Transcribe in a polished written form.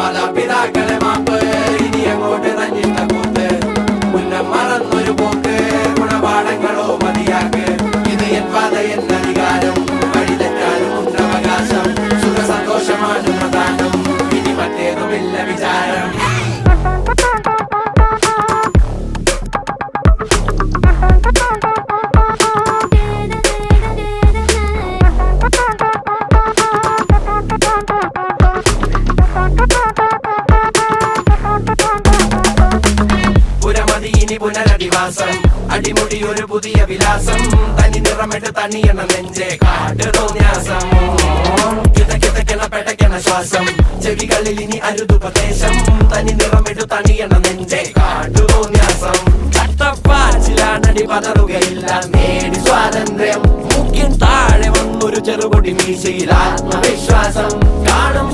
മാതാപിതാക്കളെ മാപ്പ് ഇനി അങ്ങോട്ട് തന്നിട്ട കൂത്ത് മുന്നം മറന്നൊരു പോക്ക് ഗുണപാഠങ്ങളോ മതിയാക്ക് ഇത് എൻ പാത എന്നധികാരം വഴി തെറ്റാനും ഉണ്ടവകാശം സുഖ സന്തോഷമാണ് പ്രധാനം ഇനി മറ്റേതുമില്ല വിചാരം ഇനി പുനരധിവാസം അടിമുടി ഒരു പുതിയ വിലാസം തനി നിറമിട്ട് തണിയണ നെഞ്ചെ കാട്ട് തോന്യാസം കിതക്കിതക്കണ പെടക്കണ ശ്വാസം ചെവികളിൽ ഇനി അരുതുപദേശം തനി നിറമിട്ട് തണിയണ നെഞ്ചെ കാട്ടു തോന്യാസം ചട്ടപ്പാച്ചിലാണടി പതറുകയില്ല നേടി സ്വാതന്ത്ര്യം മുഖ്യൻ താഴെ വന്നൊരു ചെറുപൊടി മീശയിൽ ആത്മവിശ്വാസം കാണും